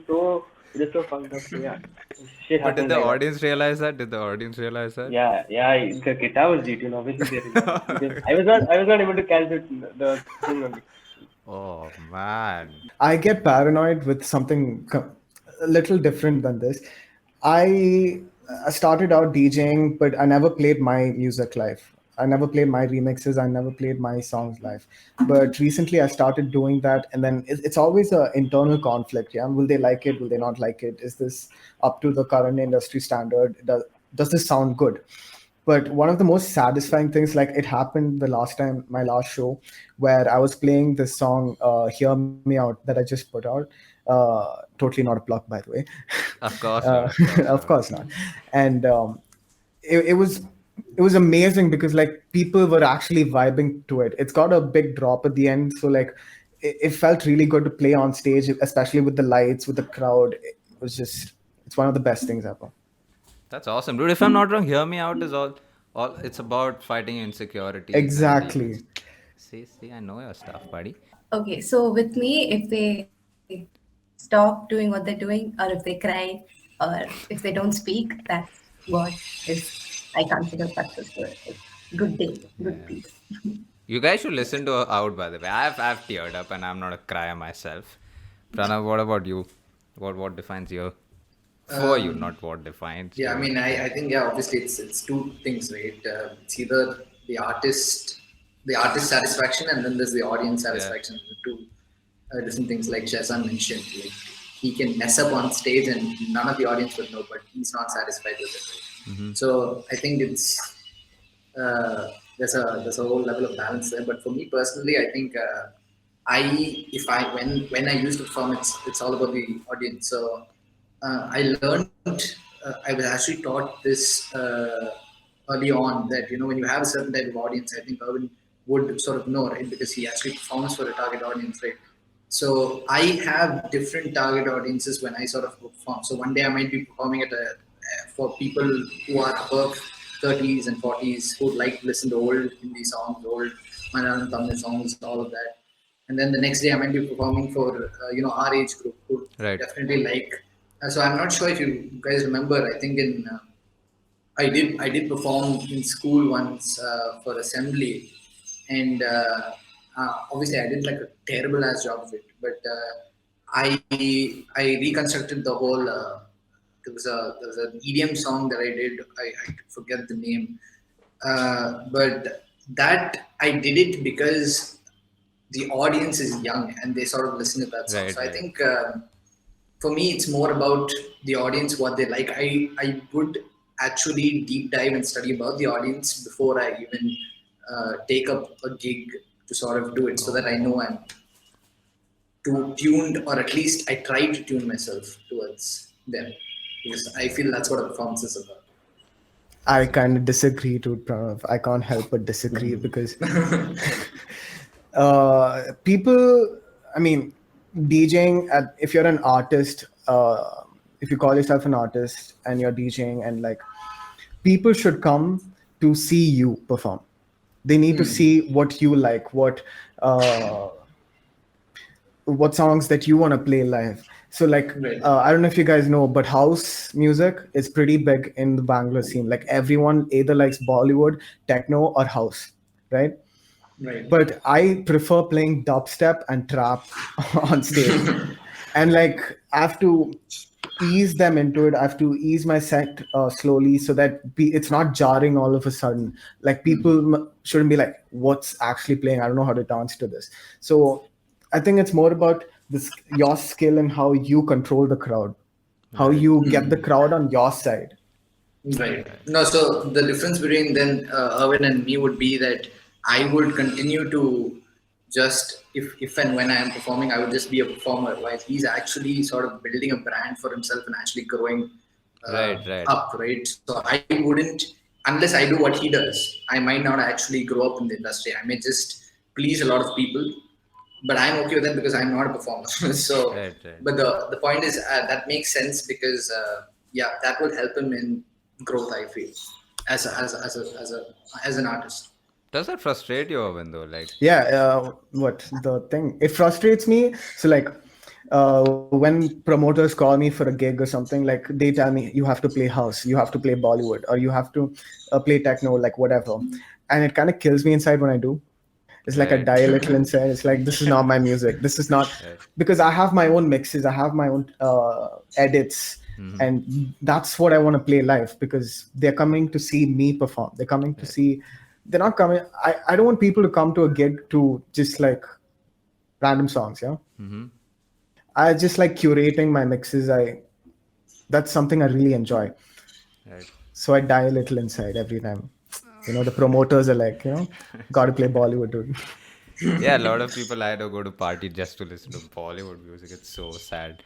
so fucked up. So yeah, shit But did happened the like that. audience realize that? Did the audience realize that? Yeah, the guitar was detuned. Obviously they realized because I was not able to catch the thing only. Oh man. I get paranoid with something a little different than this. I started out DJing, but I never played my music live. I never played my remixes. I never played my songs live. But recently I started doing that. And then it's always an internal conflict. Yeah. Will they like it? Will they not like it? Is this up to the current industry standard? Does this sound good? But one of the most satisfying things, like it happened the last time, my last show, where I was playing this song, Hear Me Out, that I just put out. Totally not a plug, by the way. Of course not. Of course not. And it was it was amazing because like people were actually vibing to it. It's got a big drop at the end, so like it felt really good to play on stage, especially with the lights, with the crowd. It was just it's one of the best things ever. That's awesome, dude. If I'm not wrong, Hear Me Out is all it's about fighting insecurities and demons. Exactly. See, I know your stuff, buddy. Okay, so with me, if they stop doing what they're doing, or if they cry, or if they don't speak, that's what is I consider successful. Like, good day, good Yeah. peace. You guys should listen to Out, by the way. I've teared up and I'm not a crier myself. Pranav, what about you? What defines you? For you, Um, not what defines yeah, I you. mean, I think yeah, obviously it's two things, right? It's either the artist, the artist satisfaction, and then there's the audience Yeah. satisfaction. The two different things, like Shehzan mentioned. Like he can mess up on stage and none of the audience would know, but he's not satisfied with it. Mm-hmm. Right? So I think it's there's a whole level of balance there. But for me personally, I think I if I when I used to perform, it's all about the audience. So I learned I was actually taught this early on that when you have a certain type of audience, I think Erwin would sort of know, right, because he actually performs for a target audience, right. So I have different target audiences when I sort of perform. So one day I might be performing at a for people who are above 30s and 40s who like to listen to old Hindi songs, old Malayalam Tamil songs, all of that. And then the next day I might be performing for our age group who Right. definitely like. So I'm not sure if you guys remember. I think in I did perform in school once for assembly, and obviously I did like a terrible ass job of it. But I reconstructed the whole. There was an EDM song that I did. I forget the name, but that I did it because the audience is young and they sort of listen to that song. Right, So I right. think for me, it's more about the audience, what they like. I would actually deep dive and study about the audience before I even take up a gig to sort of do it, so that I know I'm tuned, or at least I try to tune myself towards them, because I feel that's what a performance is about. I kind of disagree to Pranav. I can't help but disagree because people, I mean, DJing, if you're an artist, if you call yourself an artist and you're DJing, and like people should come to see you perform. They need to see what you like, uh, what songs that you want to play live. So like Right. I don't know if you guys know, but house music is pretty big in the Bangalore scene. Like everyone either likes Bollywood, techno, or house, right? Right. But I prefer playing dubstep and trap on stage. And like I have to ease them into it. I have to ease my set slowly so that it's not jarring all of a sudden. Like people shouldn't be like, "What's actually playing? I don't know how to dance to this." So I think it's more about your skill and how you control the crowd, how Right. you get the crowd on your side. Right. No, so the difference between then Erwin and me would be that I would continue to just, if and when I am performing, I would just be a performer, while he's actually sort of building a brand for himself and actually growing Right, right. up, right? So I wouldn't, unless I do what he does, I might not actually grow up in the industry. I may just please a lot of people, but I'm okay with that because I'm not a performer. So, Right, right. but the point is that makes sense because yeah, that will help him in growth. I feel as an artist. Does that frustrate you, Arvind, though? Like, Yeah, what the thing? It frustrates me. So like, when promoters call me for a gig or something, like they tell me you have to play house, you have to play Bollywood, or you have to play techno, like whatever, and it kind of kills me inside when I do. It's like I right, die a little inside. It's like this is not my music. This is not right. because I have my own mixes. I have my own edits, and that's what I want to play live because they're coming to see me perform. They're coming to see. They're not coming. I don't want people to come to a gig to just like random songs. Yeah. Mm-hmm. I just like curating my mixes. That's something I really enjoy. Right. So I die a little inside every time. The promoters are like, gotta play Bollywood, dude. Yeah, a lot of people I know go to party just to listen to Bollywood music. It's so sad.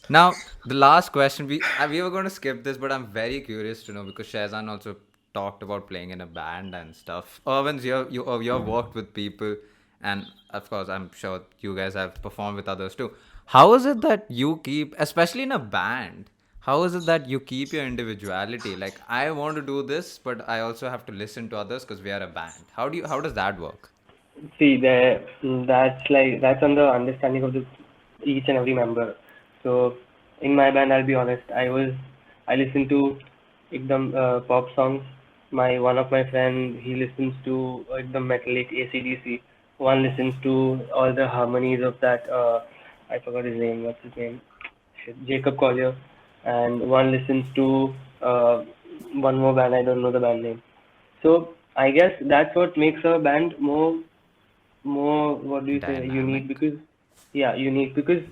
Now, the last question we were going to skip this, but I'm very curious to know because Shehzan also talked about playing in a band and stuff. Erwin's, you've worked with people, and of course, I'm sure you guys have performed with others too. How is it that you keep, especially in a band, how is it that you keep your individuality? Like, I want to do this, but I also have to listen to others because we are a band. How does that work? See, that's on the understanding of the each and every member. So in my band, I'll be honest, I listen to ekdam pop songs. My one of my friend, he listens to ekdam metallic AC/DC. One listens to all the harmonies of that. I forgot his name. What's his name? Shit, Jacob Collier. And one listens to one more band. I don't know the band name. So I guess that's what makes a band more what do you say unique, Dynamic. because unique because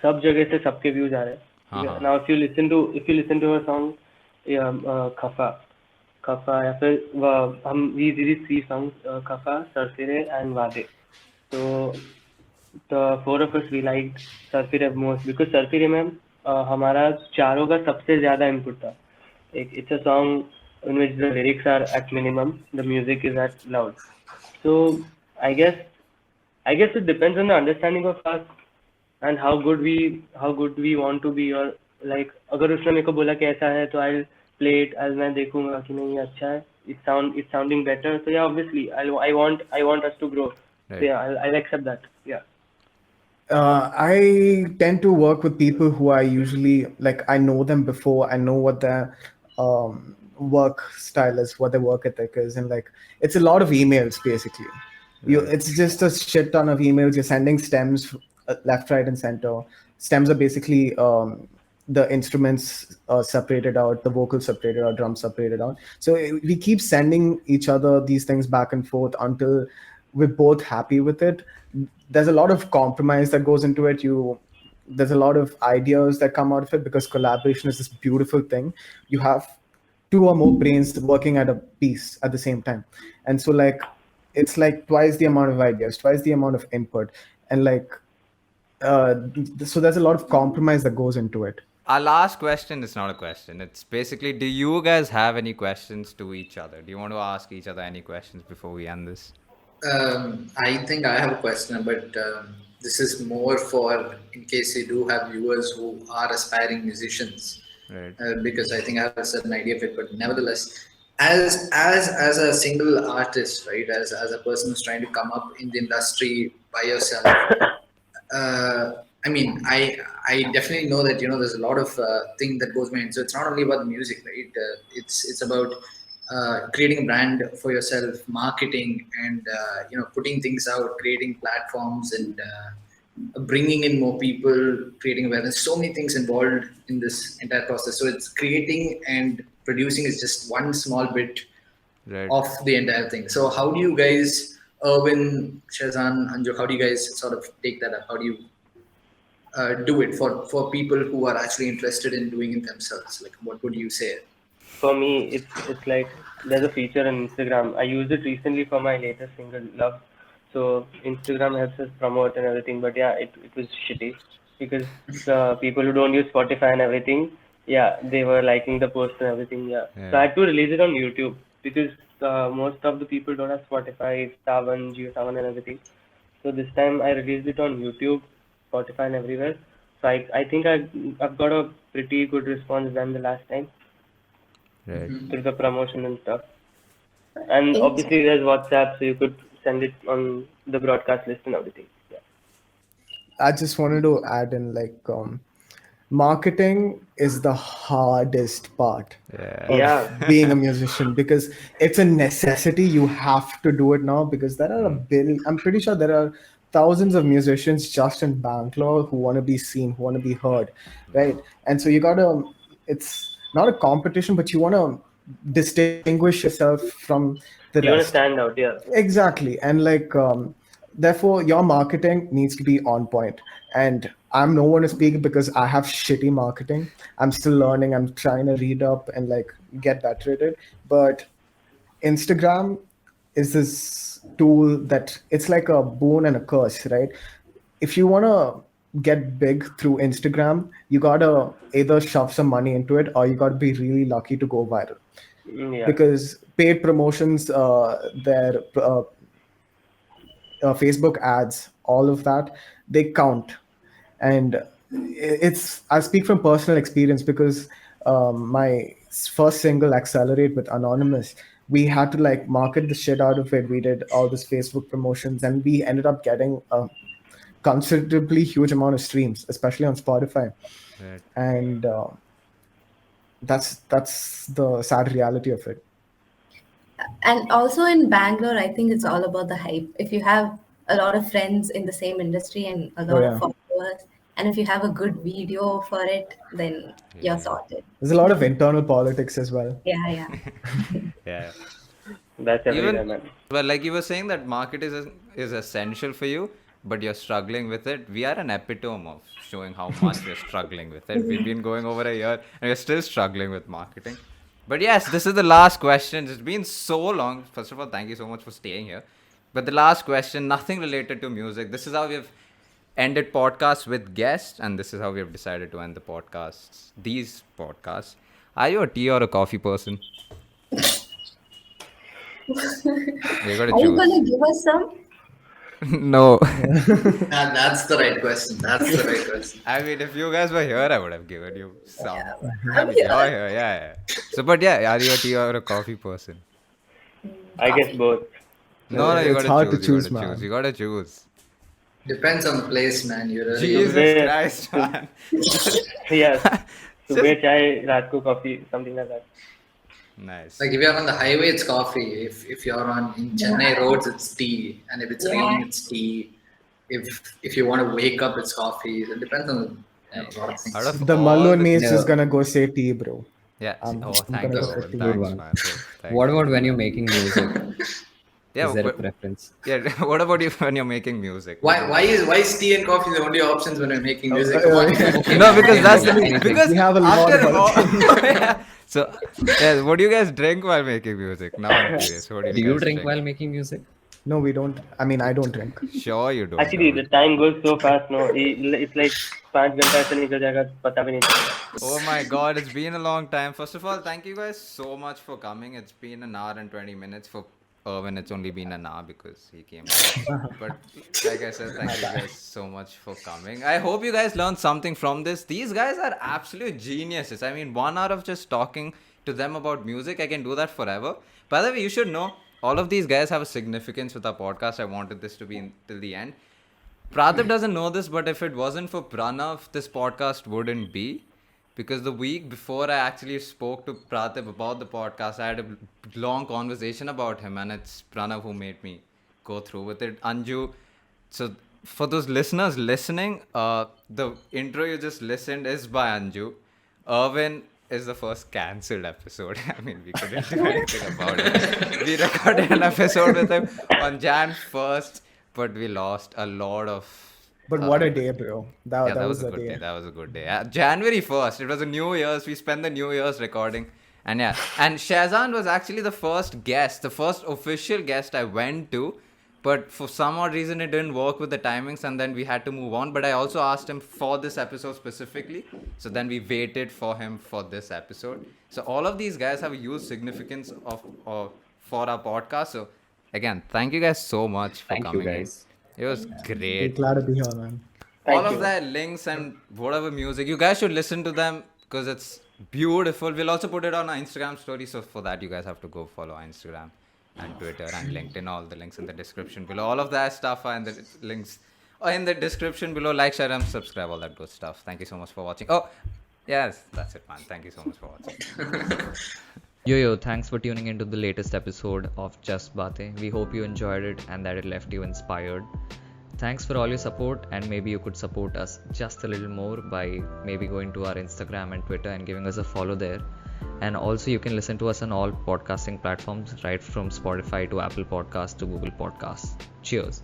सब जगह से सबके views आ रहे हैं, ठीक है. Uh-huh. Now if you listen to a song, खफा खफा या फिर हम we did three songs, खफा, सरफिरे and वादे. So the four of us we liked सरफिरे most because सरफिरे में हमारा चारों का सबसे ज्यादा input था. It's a song in which the lyrics are at minimum, the music is at loud. So I guess it depends on the understanding of us and how good we want to be, or like अगर उसने मेरे को बोला कि ऐसा है तो I'll play it, मैं देखूंगा कि नहीं ये अच्छा है, it's sounding better, so yeah, obviously I want us to grow. So Right. yeah, I'll accept that. Yeah. I tend to work with people who I usually like. I know them before. I know what their work style is, what their work ethic is, and like it's a lot of emails basically. It's just a shit ton of emails. You're sending stems left, right, and center. Stems are basically the instruments separated out, the vocals separated out, drums separated out. So we keep sending each other these things back and forth until we're both happy with it. There's a lot of compromise that goes into it. There's a lot of ideas that come out of it because collaboration is this beautiful thing. You have two or more brains working at a piece at the same time, and so like it's like twice the amount of ideas, twice the amount of input, and like so there's a lot of compromise that goes into it. Our last question is not a question. It's basically, do you guys have any questions to each other? Do you want to ask each other any questions before we end this? I think I have a question, but this is more for in case you do have viewers who are aspiring musicians, Right. because I think I have a certain idea of it. But nevertheless, as a single artist, right, as a person who's trying to come up in the industry by yourself, I mean, I definitely know that there's a lot of thing that goes behind. So it's not only about the music, right? It's about creating a brand for yourself, marketing, and putting things out, creating platforms, and bringing in more people, creating awareness. So many things involved in this entire process. So it's creating and producing is just one small bit Right. of the entire thing. So how do you guys, Erwin, Shehzan, Anju, how do you guys sort of take that up? How do you do it for people who are actually interested in doing it themselves? Like, what would you say? For me, it's like there's a feature on Instagram. I used it recently for my latest single, Love. So Instagram helps us promote and everything, but yeah, it was shitty because the people who don't use Spotify and everything, yeah, they were liking the post and everything, yeah. So I had to release it on YouTube because most of the people don't have Spotify, Savan, JioSavan and everything. So this time I released it on YouTube, Spotify and everywhere. So I think I've got a pretty good response than the last time Right. through the promotion and stuff. And obviously there's WhatsApp, so you could send it on the broadcast list and everything. Yeah. I just wanted to add in like marketing is the hardest part Yeah. of Yeah. being a musician because it's a necessity. You have to do it now because there are I'm pretty sure there are thousands of musicians just in Bangalore who want to be seen, who want to be heard, right? And so you gotta, it's not a competition, but you want to distinguish yourself from the You want to rest. stand out, yeah. Exactly. And like, therefore, your marketing needs to be on point. And I'm no one to speak because I have shitty marketing. I'm still learning. I'm trying to read up and like get better at it. But Instagram is this tool that it's like a boon and a curse, right? If you want to get big through Instagram, you got to either shove some money into it or you got to be really lucky to go viral. Yeah. because paid promotions, their Facebook ads, all of that, they count. And it's, I speak from personal experience because my first single, Accelerate with Anonymous, we had to like market the shit out of it. We did all this Facebook promotions, and we ended up getting a considerably huge amount of streams, especially on Spotify. Right. And that's the sad reality of it. And also in Bangalore, I think it's all about the hype. If you have a lot of friends in the same industry and a Oh lot of yeah, followers, and if you have a good video for it, then you're Yeah. sorted. there's a lot of internal politics as well. Yeah, yeah. Yeah. That's everywhere, Even, man. well, like you were saying that market is essential for you, but you're struggling with it. We are an epitome of showing how much we're struggling with it. We've been going over a year and we're still struggling with marketing. But yes, this is the last question. It's been so long. First of all, thank you so much for staying here. But the last question, nothing related to music. This is how we've ended podcasts with guests, and this is how we have decided to end the podcasts. These podcasts. Are you a tea or a coffee person? You gotta Are you choose. gonna give us some? No. That's the right question. That's the right question. I mean, if you guys were here, I would have given you some. I I'm mean, here. you're here, yeah. So, but yeah, are you a tea or a coffee person? I guess both. No, you It's gotta hard to choose. choose, man. You gotta choose. Depends on the place, man. You really Jesus Yeah. Christ, man. Yes. Just- Subah chai, raat ko coffee, something like that. Nice. like if you're on the highway, it's coffee. If you're on in Chennai roads, it's tea. And if it's Yeah. raining, it's tea. If you want to wake up, it's coffee. It depends on a lot of things. Out of The all Mallu and me is Yeah. just gonna go say tea, bro. Yeah. I'm Thank gonna you. go for tea. Thanks, one. man. Thank What you. about when you're making music? Yeah, Is there a but- preference? yeah. What about you when you're making music? Why is tea and coffee the only options when we're making music? Come on. No, because that's Anything. because We have a lot after of all, yeah. So, yeah, what do you guys drink while making music? Now I'm curious. What Do you guys drink while making music? No, we don't. I mean, I don't drink. Sure, you don't. Actually, the time goes so fast. No, it's like 5 घंटा ऐसे निकल जाएगा पता भी नहीं चलेगा. Oh my god, it's been a long time. First of all, thank you guys so much for coming. It's been an hour and 20 minutes. For Erwin, it's only been an hour because he came. But like I said, thank you guys so much for coming. I hope you guys learned something from this. These guys are absolute geniuses. I mean, 1 hour of just talking to them about music, I can do that forever. By the way, you should know, all of these guys have a significance with our podcast. I wanted this to be till the end. Praatibh doesn't know this, but if it wasn't for Pranav, this podcast wouldn't be. Because the week before I actually spoke to Praatibh about the podcast, I had a long conversation about him, and it's Pranav who made me go through with it. Anju, so for those listeners listening, the intro you just listened is by Anju. Erwin is the first cancelled episode. I mean, we couldn't do anything about it. We recorded an episode with him on Jan 1st, but we lost a lot of. But what a day, bro. That was a a good day. day. That was a good day. January 1st. It was a New Year's. We spent the New Year's recording. And yeah. And Shehzan was actually the first guest, the first official guest I went to. But for some odd reason, it didn't work with the timings. And then we had to move on. But I also asked him for this episode specifically. So then we waited for him for this episode. So all of these guys have a huge significance for our podcast. So again, thank you guys so much for Thank you, coming in. guys. It was We're great. glad to be here, man. Thank All you. of their links and whatever music, you guys should listen to them because it's beautiful. We'll also put it on our Instagram story. So for that, you guys have to go follow our Instagram and Twitter and LinkedIn. All the links in the description below. All of that stuff are in the links or in the description below. Like, share, and subscribe. All that good stuff. Thank you so much for watching. Oh, yes, that's it, man. Thank you so much for watching. Yo, thanks for tuning into the latest episode of Just Batein. We hope you enjoyed it and that it left you inspired. Thanks for all your support, and maybe you could support us just a little more by maybe going to our Instagram and Twitter and giving us a follow there. And also you can listen to us on all podcasting platforms, right from Spotify to Apple Podcasts to Google Podcasts. Cheers.